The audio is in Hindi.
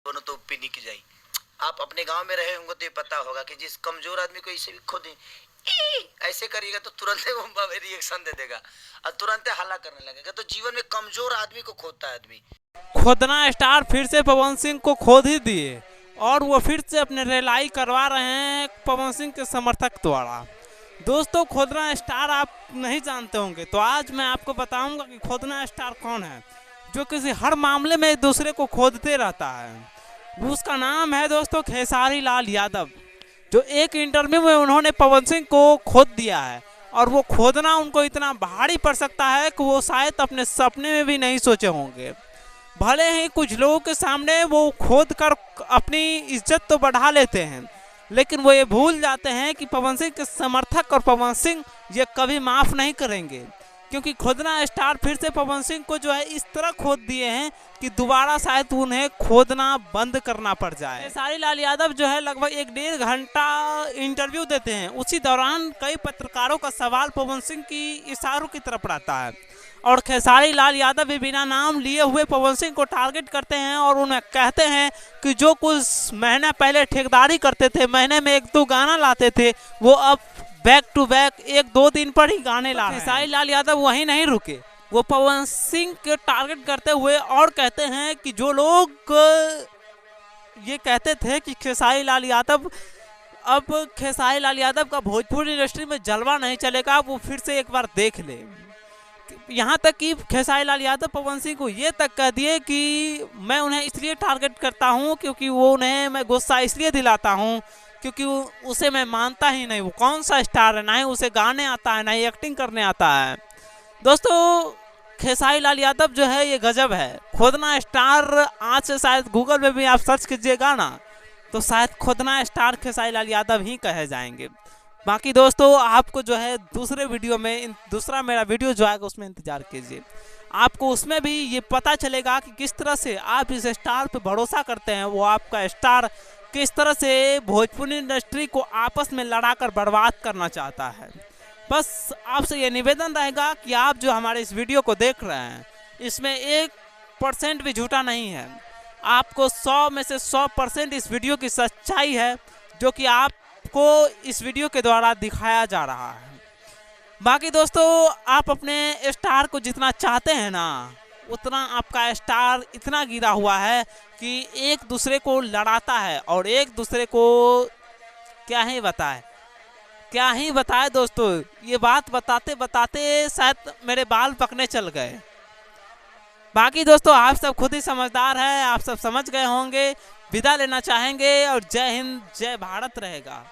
दोनों तो पिनी की जाई। आप अपने गांव में रहे होंगे तो ये पता होगा कि जिस कमजोर आदमी को इसे भी खुद ऐसे करिएगा तो तुरंत वो रिएक्शन दे देगा और तुरंत हल्ला करने लगेगा। तो जीवन में कमजोर आदमी को खोदता है आदमी। खोदना स्टार फिर से पवन सिंह को खोद ही दिए और वो फिर से अपने रेलाई करवा रहे हैं पवन सिंह के समर्थक द्वारा। दोस्तों, खोदना स्टार आप नहीं जानते होंगे तो आज मैं आपको बताऊंगा कि खोदना स्टार कौन है जो किसी हर मामले में एक दूसरे को खोदते रहता है। उसका नाम है दोस्तों खेसारी लाल यादव, जो एक इंटरव्यू में उन्होंने पवन सिंह को खोद दिया है और वो खोदना उनको इतना भारी पड़ सकता है कि वो शायद अपने सपने में भी नहीं सोचे होंगे। भले ही कुछ लोगों के सामने वो खोद कर अपनी इज्जत तो बढ़ा लेते हैं, लेकिन वो ये भूल जाते हैं कि पवन सिंह के समर्थक और पवन सिंह ये कभी माफ़ नहीं करेंगे, क्योंकि खोदना स्टार फिर से पवन सिंह को जो है इस तरह खोद दिए हैं कि दोबारा शायद उन्हें खोदना बंद करना पड़ जाए। खेसारी लाल यादव जो है लगभग 1-1.5 घंटा इंटरव्यू देते हैं। उसी दौरान कई पत्रकारों का सवाल पवन सिंह की इशारों की तरफ रहता है और खेसारी लाल यादव भी बिना नाम लिए हुए पवन सिंह को टारगेट करते हैं और उन्हें कहते हैं कि जो कुछ महीना पहले ठेकेदारी करते थे, महीने में 1-2 गाना लाते थे, वो अब बैक टू बैक 1-2 दिन पर ही गाने ला रहे हैं। खेसारी लाल यादव वहीं नहीं रुके, वो पवन सिंह के टारगेट करते हुए और कहते हैं कि जो लोग ये कहते थे कि खेसारी लाल यादव का भोजपुरी इंडस्ट्री में जलवा नहीं चलेगा, वो फिर से एक बार देख ले। यहाँ तक कि खेसारी लाल यादव पवन सिंह को ये तक कह दिए कि मैं उन्हें इसलिए टारगेट करता हूँ क्योंकि वो उन्हें मैं गुस्सा इसलिए दिलाता हूँ क्योंकि उसे मैं मानता ही नहीं। वो कौन सा स्टार है, ना ही उसे गाने आता है, ना ही एक्टिंग करने आता है। दोस्तों, खेसारी लाल यादव जो है ये गजब है। खोदना स्टार आज से शायद गूगल में भी आप सर्च कीजिएगा ना तो शायद खोदना स्टार खेसारी लाल यादव ही कहे जाएंगे। बाकी दोस्तों, आपको जो है दूसरे वीडियो में दूसरा मेरा वीडियो जो आएगा उसमें इंतजार कीजिए। आपको उसमें भी ये पता चलेगा कि किस तरह से आप इस स्टार पे भरोसा करते हैं। वो आपका स्टार किस तरह से भोजपुरी इंडस्ट्री को आपस में लड़ाकर बर्बाद करना चाहता है। बस आपसे ये निवेदन रहेगा कि आप जो हमारे इस वीडियो को देख रहे हैं इसमें 1% भी झूठा नहीं है। आपको 100 में से 100% इस वीडियो की सच्चाई है जो कि आपको इस वीडियो के द्वारा दिखाया जा रहा है। बाकी दोस्तों, आप अपने स्टार को जितना चाहते हैं ना उतना आपका स्टार इतना गिरा हुआ है कि एक दूसरे को लड़ाता है और एक दूसरे को क्या ही बताए दोस्तों। ये बात बताते बताते शायद मेरे बाल पकने चल गए। बाकी दोस्तों, आप सब खुद ही समझदार हैं, आप सब समझ गए होंगे। विदा लेना चाहेंगे और जय हिंद जय भारत रहेगा।